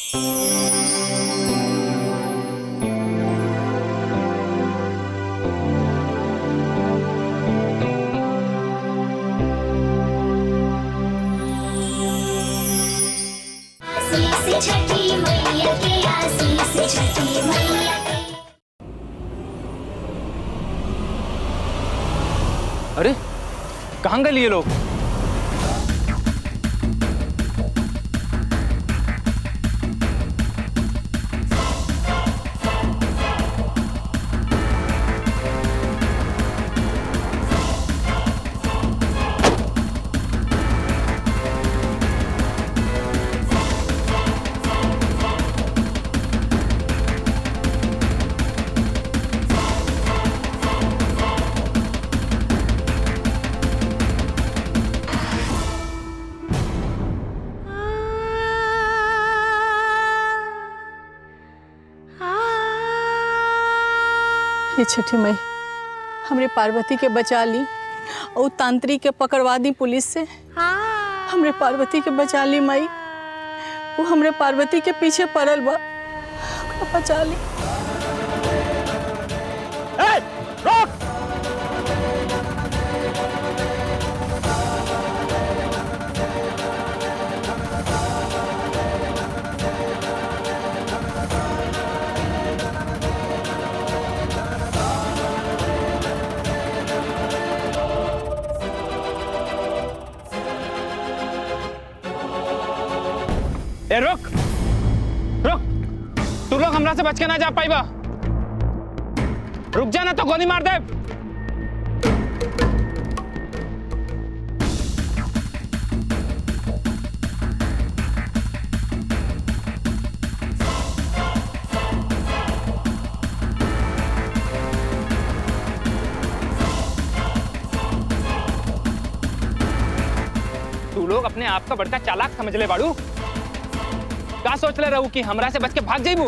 छठी मैया के आशीष, छठी मैया के। अरे कहाँ गए ये लोग? हे छठी मई, हमरे पार्वती के बचा ली और तांत्रिक के पकड़वा दी पुलिस से। हमरे पार्वती के बचा ली माई, वो हमरे पार्वती के पीछे पड़ल बा, बचा ली। रोक! ए रुक रुक, तू लोग हमरा से बच के ना जा पाइबा। रुक जा ना तो गोली मार दे। तू लोग अपने आप का बड़का चालाक समझ ले बाड़ू। क्या सोच ले रहू कि हमरा से बच के भाग जाइबू?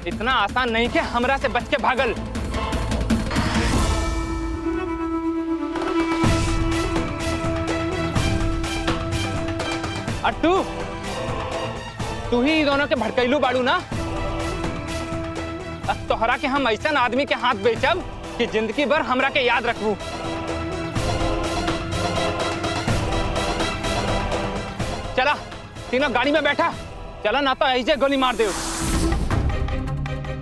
इतना आसान नहीं कि हमरा से बच के भागल। और तू ही दोनों के भड़कैलू बाड़ू ना। अब तोहरा के हम ऐसा आदमी के हाथ बेचब कि जिंदगी भर हमरा के याद रखबू। चला तीनों गाड़ी में बैठा, चला ना तो ऐसे गोली मार दे।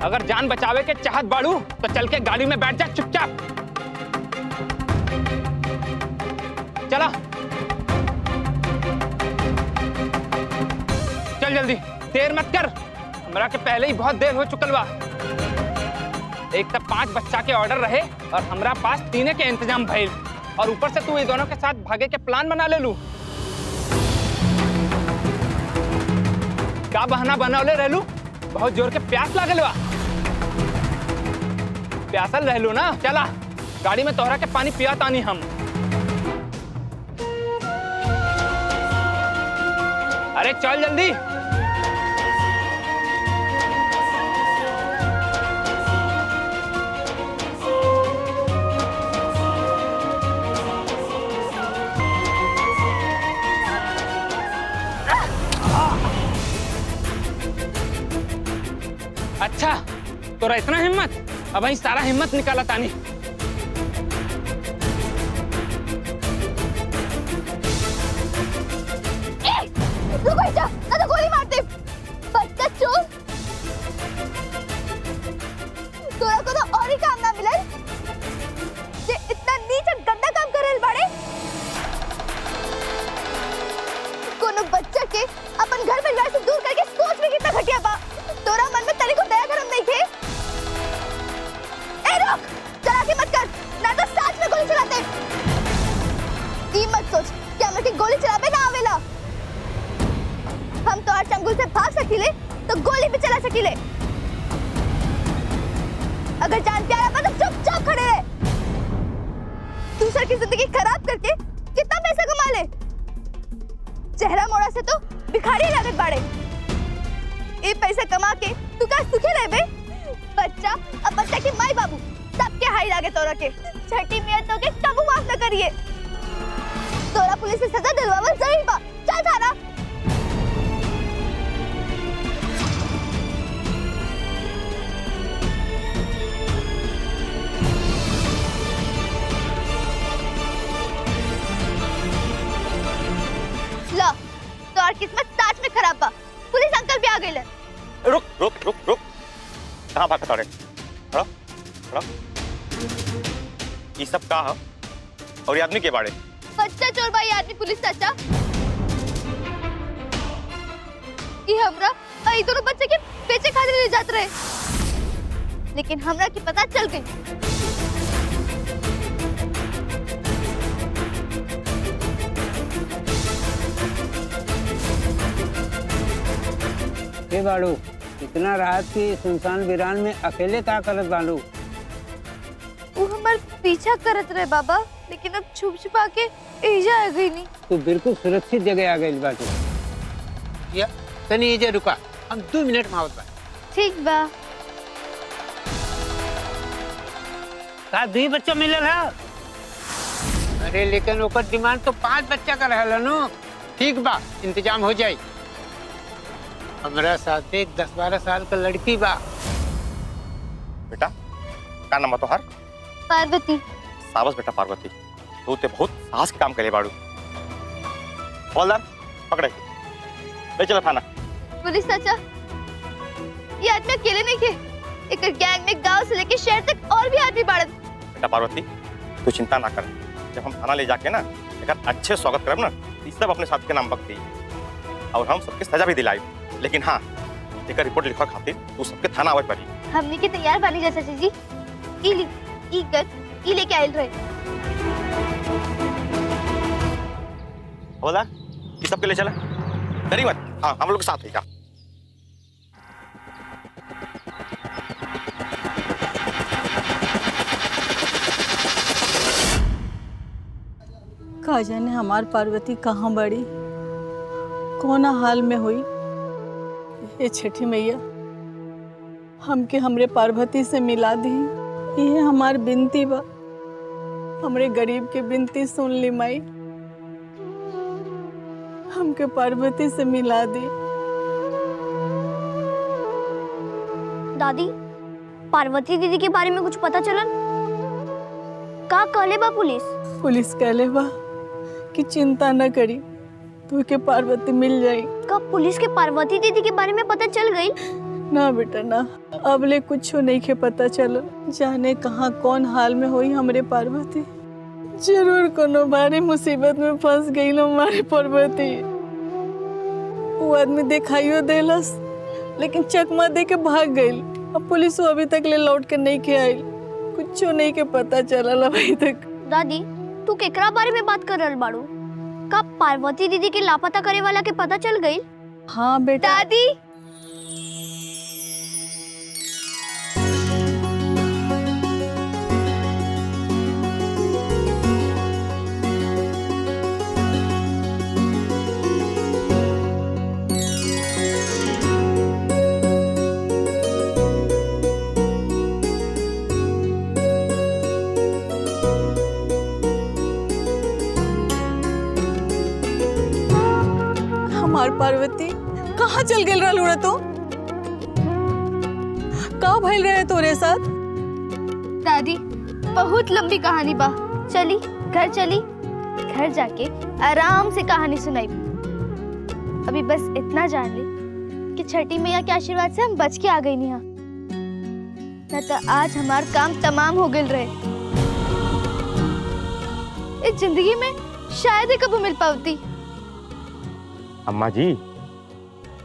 अगर जान बचावे के चाहत बाड़ू तो चल के गाड़ी में बैठ जा चुपचाप। चला चल जल्दी, देर मत कर, हमरा के पहले ही बहुत देर हो चुकल बा। एक तब 5 बच्चा के ऑर्डर रहे और हमरा पास 3 के इंतजाम भइल, और ऊपर से तू ये दोनों के साथ भागे के प्लान बना ले लू। क्या बहाना बनौले रहलू? बहुत जोर के प्यास लागल बा। प्यासल रहलू ना। चला गाड़ी में तोहरा के पानी पिया तानी हम। अरे चल जल्दी। अच्छा तोरा इतना हिम्मत? अब वही सारा हिम्मत निकाला तानी। रुको जा, ना तो गोली मार दे। बच्चा चोर, तोरा को तो और ही काम ना मिलल जे इतना नीच और गंदा काम करल बाड़े। कोनो बच्चा के अपन घर परिवार से दूर करके सोच में कितना घटिया बा। तोरा मन में तनी को दया करम नहीं थे? ए रुक, चलाकी मत कर, ना तो साथ में गोली चलाते। ई मत सोच कि हमके गोली चलावे ना आवेला। हम तो आज चंगुल से भाग सकीले तो गोली भी चला सकीले। अगर जान प्यारा बा तो चुपचाप खड़े रहे। दूसरे की जिंदगी खराब करके कितना पैसा कमा ले। चेहरा मोड़ा से तो भिखारी लागत बाड़े। ये पैसा कमा के तू का सुखे रहे बे? बच्चा अब बच्चा की माई बाबू सबके हाई लागे तोरा के। छठी मियां तो के कबू माफ न करिए। तोरा पुलिस से सजा दिलवावल जरूरी बा। चल थाना। तोहार किस्मत सच में खराब बा। पुलिस अंकल भी आ गइलन। रुक रुक रुक रुक, कहाँ भागत तारे? खड़ा खड़ा, ये सब का है? और ये आदमी के बाड़े? बच्चा चोर बा ये आदमी पुलिस चाचा। ये हमरा और ये दोनों बच्चे के बेचे खातिर ले जात रहे, लेकिन हमरा की पता चल गई। के बाड़ू इतना रात की सुनसान वीरान में अकेले का करत बाड़ू? वो हमार पीछा करत रहे बाबा, लेकिन अब छुप छुपा के एजा आ गई नहीं। तू बिल्कुल सुरक्षित जगह आ गई बाटू। या तनी एजे रुका, हम 2 मिनट में आवत बा। ठीक बा। का 2 बच्चा मिलल है? अरे लेकिन ओकर डिमांड तो 5 बच्चा का रहल नो। ठीक बा, इंतजाम हो जाई। हमरा साथ एक 10-12 साल का लड़की बा। बेटा का नाम है तोहार? पार्वती। साबस बेटा पार्वती, तू ते बहुत साहस के काम करे बाड़ू। हवलदार पकड़े, ले चलो थाना। पुलिस चाचा, ये आदमी अकेले नहीं थे, एक गैंग में गांव से लेके शहर तक और भी आदमी बाड़न। बेटा पार्वती तू चिंता ना कर, जब हम थाना ले जाके ना एक अच्छे स्वागत करब ना, ये सब अपने साथी के नाम बक दी और हम सबके सजा भी दिलाई। लेकिन हाँ, एक रिपोर्ट लिखवा खातिर तू सबके थाना आवे पड़ी। हमनी के तैयार बानी जा चाचा जी। ई लेके आइल रहे। हवलदार ये सबके ले चला, डरी मत। हाँ हम लोग के साथ है क्या? का जाने हमार पार्वती कहाँ बड़ी, कौन हाल में हुई। ये छठी मैया हमके हमरे पार्वती से मिला दी, ये हमार बिनती बा। हमरे गरीब के बिनती सुन ली माई, हमके पार्वती से मिला दी। दादी, पार्वती दीदी के बारे में कुछ पता चलन? का कहले बा पुलिस? पुलिस कहले बा कि चिंता न करी, तू के पार्वती मिल जाई। का पुलिस के पार्वती दीदी के बारे में पता चल गई? ना बेटा ना, अबले कुछ नहीं के पता चल। जाने कहाँ कौन हाल में हुई हमरे पार्वती। जरूर कोनो भारी मुसीबत में फंस गई लो हमारे पार्वती। वो आदमी दिखाइयो देलस, लेकिन चकमा दे के भाग गई। अब पुलिस अभी तक ले लौट के नहीं के आई, कुछ नहीं के पता चलल अभी तक। दादी, तू केकरा बारे में बात कर रहल बाड़ू? का पार्वती दीदी के लापता करे वाला के पता चल गई? हाँ बेटा। दादी, हमार पार्वती कहाँ चल गई रहलू तो? का भइल रहे तोरे साथ? दादी बहुत लंबी कहानी बा। चली घर चली, घर जाके आराम से कहानी सुनाई। अभी बस इतना जान ली कि छठी मैया के आशीर्वाद से हम बच के आ गई नहीं। न तो आज हमार काम तमाम हो गए रहे। इस जिंदगी में शायद ही कभी मिल पाती। अम्मा जी,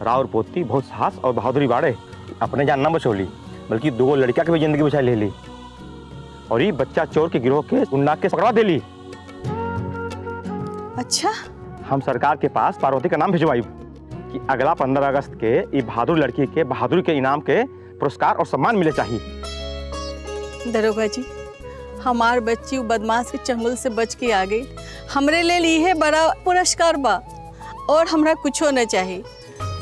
राव और पोती बहुत साहस और बहादुरी बाड़े, अपने जान न बचौली बल्कि 2 लड़किया के भी जिंदगी बचा ले ली, और ये बच्चा चोर के गिरोह के गुंडा के पकड़वा दे ली। अच्छा, हम सरकार के पास पार्वती का नाम भिजवाई कि अगला 15 अगस्त के ये बहादुर लड़की के बहादुरी के इनाम के पुरस्कार और सम्मान मिले चाहिए। दरोगा जी, हमार बच्ची बदमाश के चंगुल से बच के आ गई, हमरे लिए यह बड़ा पुरस्कार बा और हमरा कुछो न चाहिए।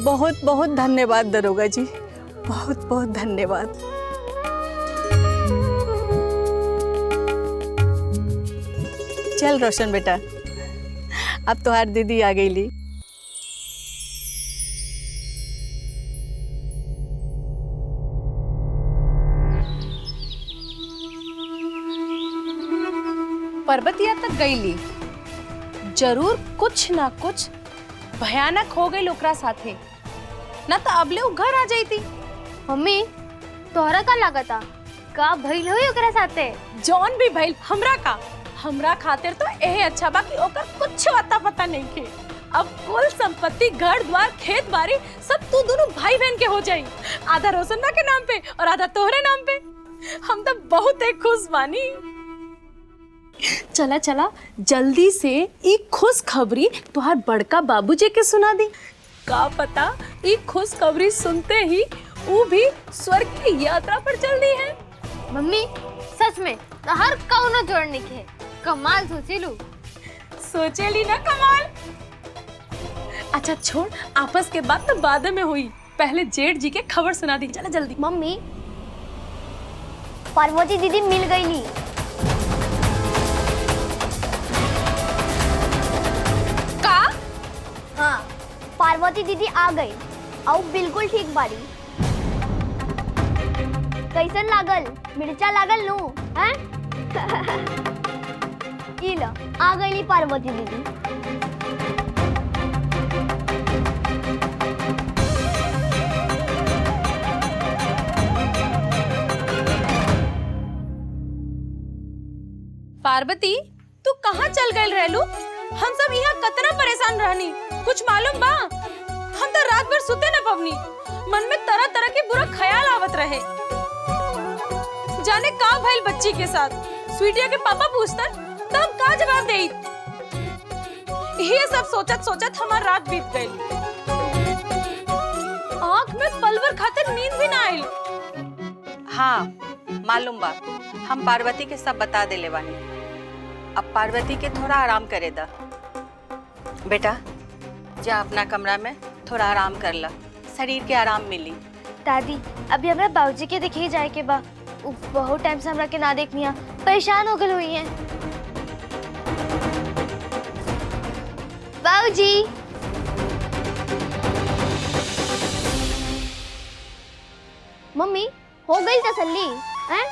बहुत बहुत धन्यवाद दरोगा जी, बहुत बहुत धन्यवाद। चल रोशन बेटा, अब तोहार दीदी आ गई ली। पर्वतिया तक गईली, जरूर कुछ ना कुछ भयानक हो गई ओकरा साथे, ना तो अबले उ घर आ जाती। मम्मी तोहरा का लागता का भइल होई ओकरा साथे? जौन भी भइल हमरा खातिर तो एहे अच्छा बा कि ओकर कुछ अता पता नहीं के। अब कुल संपत्ति, घर द्वार, खेत बाड़ी सब तू दोनों भाई बहन के हो जाई, आधा रोशनबा के नाम पे और आधा तोहरे नाम पे। हम तो बहुत एक खुश बानी। चला चला जल्दी से एक खुश खबरी तुहार बड़का बाबूजी के सुना दी। का पता एक खुश खबरी सुनते ही वो भी स्वर्ग की यात्रा पर चल दी है। मम्मी सच में हर कौनो जोड़ नहीं है, कमाल सोचेलू। सोचेली ना कमाल। अच्छा छोड़, आपस के बात तो बाद में हुई, पहले जेठ जी के खबर सुना दी। चला जल्दी। मम्मी पार्वती दीदी मिल गई। का? हाँ, पार्वती दीदी आ गई और बिल्कुल ठीक बाड़ी। कैसन लागल? मिर्चा लागल नू हैं? ई लो, आ गई पार्वती दीदी। पार्वती तू कहाँ चल गए रहलू? हम सब यहाँ कतना परेशान रहनी, कुछ मालूम बा? हम तो रात भर सुते न पवनी, मन में तरह तरह के बुरा ख्याल आवत रहे। जाने का भइल बच्ची के साथ। स्वीटिया के पापा पूछतन तब का जवाब देई? ये सब सोचत सोचत हमार रात बीत गई। आँख में पल भर खातिर नींद भी ना आइल। हाँ मालूम बा, हम पार्वती के सब बता देले बानी। अब पार्वती के थोड़ा आराम करे दा। बेटा जा अपना कमरा में थोड़ा आराम कर ला, शरीर के आराम मिली। दादी अभी हमरा बाबूजी के देखे जाए के बा, बहुत टाइम से हमरा के ना देखनिया, परेशान हो गई हुई हैं। बाबूजी मम्मी हो गई तसल्ली हैं?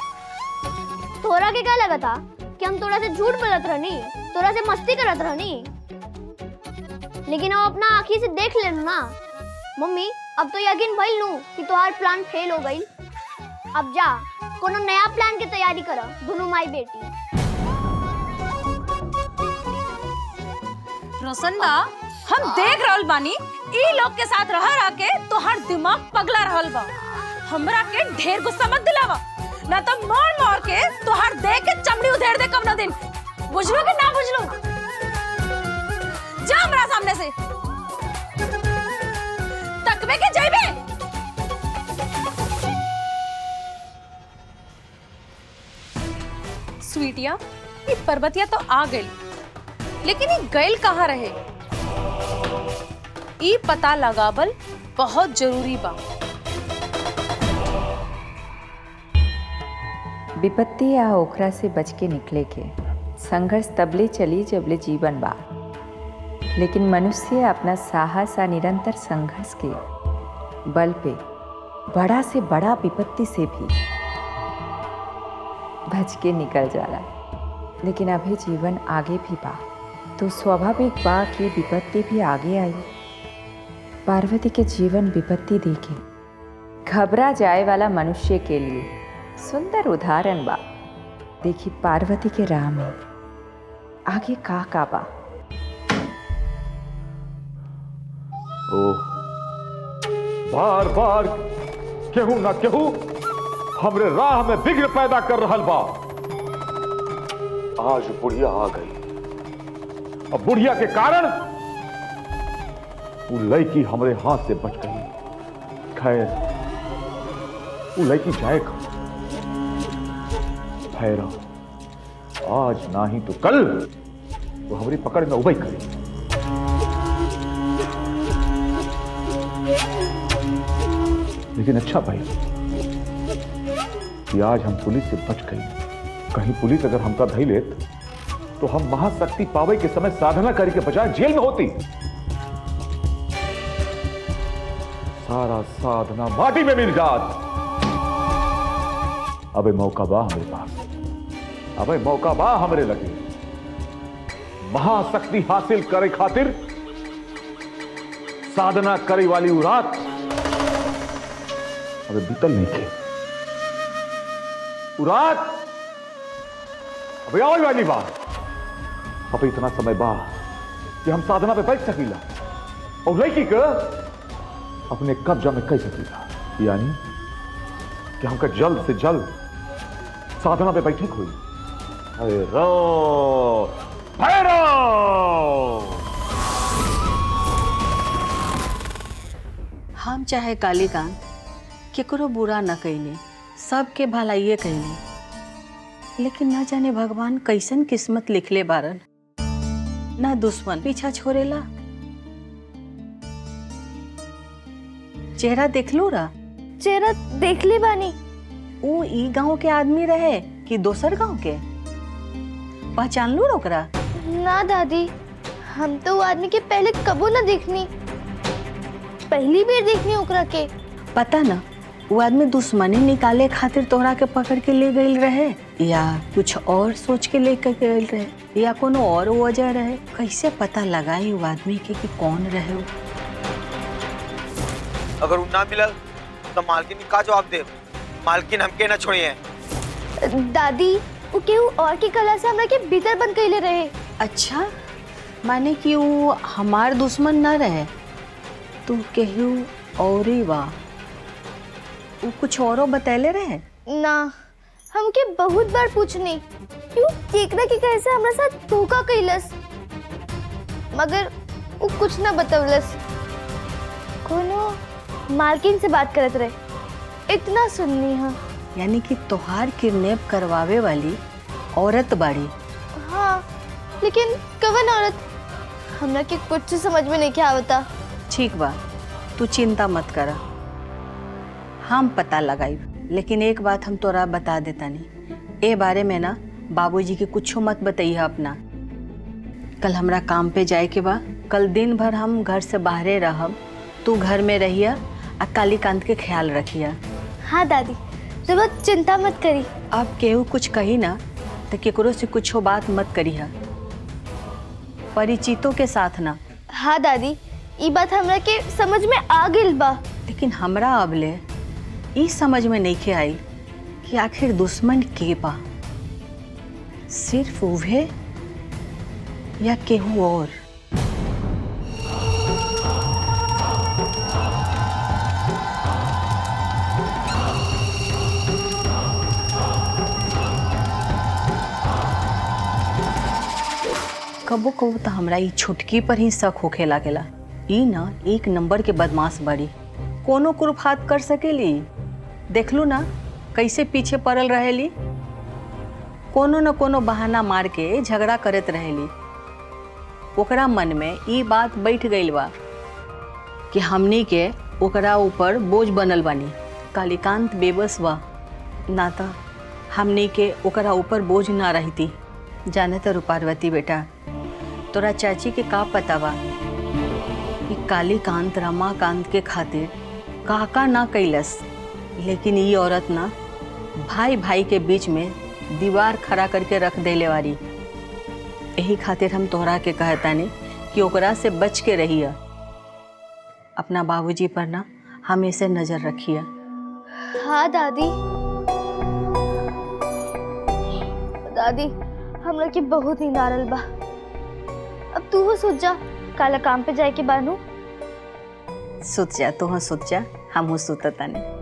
तोरा के क्या लगा था कि हम तोरा से झूठ बोलत रहनी, तोरा से मस्ती करत रहनी, लेकिन हम अपना आँखी से देख लेना ना। मम्मी अब तो यकीन भइल नू कि तोहार प्लान फेल हो गई। अब जा कोनो नया प्लान की तैयारी करो दोनों माई बेटी। रोशनबा हम देख रहल बानी ई लोग के साथ रह के तोहार दिमाग पगला रहल बा। हमरा के ढेर गुस्सा मत दिलावा, ना तो मार मार के तोहार देख के चमड़ी उधेड़ दे कब ना दिन। बुझलो कि ना बुझलो? जा हमरा सामने से, तकबे के जाइबे। स्वीटिया ये पर्वतिया तो आ गई, लेकिन ये गैल कहाँ रहे? ई पता लगावल बहुत जरूरी बा। विपत्ति या ओखरा से बच के निकले के संघर्ष तबले चली जबले जीवन बा, लेकिन मनुष्य अपना साहस और निरंतर संघर्ष के बल पे बड़ा से बड़ा विपत्ति से भी बच के निकल जाला। लेकिन अभी जीवन आगे भी बा, तो स्वाभाविक बा कि विपत्ति भी आगे आई। पार्वती के जीवन विपत्ति देखे घबरा जाए वाला मनुष्य के लिए सुंदर उदाहरण बा। देखी पार्वती के राह में आगे का बा। ओह, बार बार केहू ना केहू हमरे राह में विघ्न पैदा कर रहल बा। आज बुढ़िया आ गई। अब बुढ़िया के कारण वो लड़की हमरे हाथ से बच गई। खैर वो लड़की जाए कहाँ? भैरव आज ना ही तो कल वो हमारी पकड़ में उबई करे। लेकिन अच्छा भाई कि आज हम पुलिस से बच गए। कहीं पुलिस अगर हमका धई लेत तो हम महाशक्ति पावे के समय साधना करे के बजाय जेल में होती। सारा साधना माटी में मिल जात। अबे मौका बा हमारे पास, अबे मौका बा हमरे लगे। महाशक्ति हासिल करे खातिर साधना करी वाली उ रात अबे बीतल नहीं थे। उ रात अबे आवल वाली बात। अब इतना समय बा कि हम साधना पे बैठ सकीला और लड़की का अपने कब्जा में कह सकीला, यानी कि हमका जल्द से जल्द साधना पे बैठे हुई। हम चाहे कालीकांत केकरो बुरा न कैले, सबके भलाइए कैले, लेकिन न जाने भगवान कैसन किस्मत लिखले बारन। ना दुश्मन पीछा छोड़ेला। चेहरा देख लो रा। चेहरा देख ली बानी। वो ई गांव के आदमी रहे कि दोसर गांव के? पहचान लो ओकरा? ना दादी, हम तो वो आदमी के पहले कबो ना देखनी, पहली बार देखनी ओकरा के। पता ना वो आदमी दुश्मनी निकाले खातिर तोहरा के पकड़ के ले गई रहे या कुछ और सोच के लेकर गई रहे या कोनो और वजह रहे। कैसे पता लगाई वो आदमी के कि कौन रहे वो? अगर वो ना मिलल तो मालकिन का जवाब दे? मालकिन हमके ना छोड़िए। दादी वो केहू और की कला से हमरा के भीतर बंद कैले रहे। अच्छा, माने कि वो हमार दुश्मन ना रहे, तू केहू और ही बा। वो कुछ औरो बतैले रहे? ना, हमके बहुत बार पूछनी क्यों केकरा के कैसे हमरा साथ धोखा कैलस, मगर वो कुछ ना बतवलस। कोनो मालकिन से बात करत रहे, इतना सुननी है। यानी कि तोहार किडनैप करवावे वाली औरत बाड़ी? हाँ, लेकिन कवन औरत हमरा के कुछ समझ में नहीं क्या आवता। ठीक बा, तू चिंता मत करा, हम पता लगाई। लेकिन एक बात हम तोरा बता देता नहीं, ए बारे में ना बाबूजी के कुछ मत बताइए अपना। कल हमरा काम पे जाए के बा, कल दिन भर हम घर से बाहरे रहब, तू घर में रहिया आ कालीकांत के ख्याल रखिया। हाँ दादी, जब चिंता मत करी। अब केहू कुछ कही ना तो केकरो से कुछ बात मत करिहा, परिचितों के साथ ना। हाँ दादी, ये बात हमरा के समझ में आ गई बा। लेकिन हमरा अबले ई समझ में नहीं आई कि आखिर दुश्मन के बा, सिर्फ उहे या केहू और। कबो कबो तो हमरा ई छुटकी पर ही शक होखे लागेला। ई ना एक नंबर के बदमाश बड़ी, कोनो कुर्फात कर सकेली। देख लू ना कैसे पीछे पड़ल रहेली, कोनो न कोनो बहाना मार के झगड़ा करत रहेली। ओकरा मन में ई बात बैठ गई बा कि हमनी के ओकरा ऊपर बोझ बनल बानी। कालीकांत बेबस बा, ना तो हमनी के ओकरा ऊपर बोझ ना रहती। जाने तो पार्वती बेटा, तोरा चाची के का पता बा कि कालीकांत रमाकांत के खातिर काका ना कैलस, लेकिन ये औरत ना भाई भाई के बीच में दीवार खड़ा करके रख देले वाली। यही खातिर हम तोहरा के कहतानी कि ओकरा से बच के रहिया। अपना बाबूजी पर ना हमेशा नजर रखिया। हाँ दादी। दादी, हमरा के बहुत नींद आ रहल बा, अब तू हो सोच जा, काला काम पे जाए के बानू। सुत जा, तू सुत जा, हम सुततानी।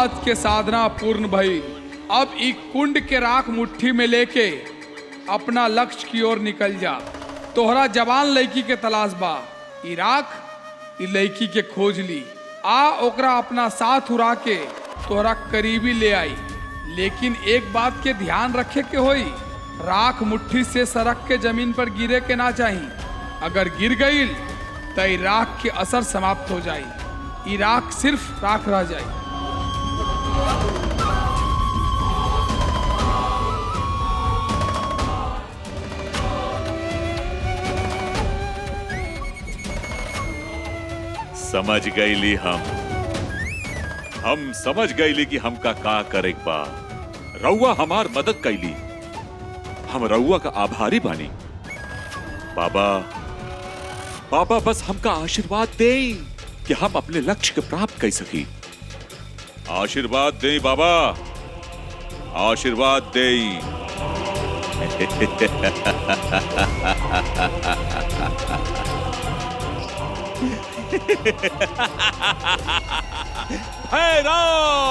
आज के साधना पूर्ण भई। अब ई कुंड के राख मुट्ठी में लेके अपना लक्ष्य की ओर निकल जा। तोहरा जवान लड़की के तलाश बा। ई राख ई लड़की के खोज ली, आ ओकरा अपना साथ उड़ा के तोहरा करीबी ले आई। लेकिन एक बात के ध्यान रखे के होई, राख मुट्ठी से सरक के जमीन पर गिरे के ना चाहिए। अगर गिर गई तो ई राख के असर समाप्त हो जाई। ई राख सिर्फ राख रह जाई। समझ गईली हम समझ गईली कि हमका का करे बा। रउआ हमार मदद कैली, हम रउआ का आभारी बानी। बाबा बाबा बस हमका आशीर्वाद दे कि हम अपने लक्ष्य के प्राप्त कर सकी। आशीर्वाद दे बाबा, आशीर्वाद दे। भैरव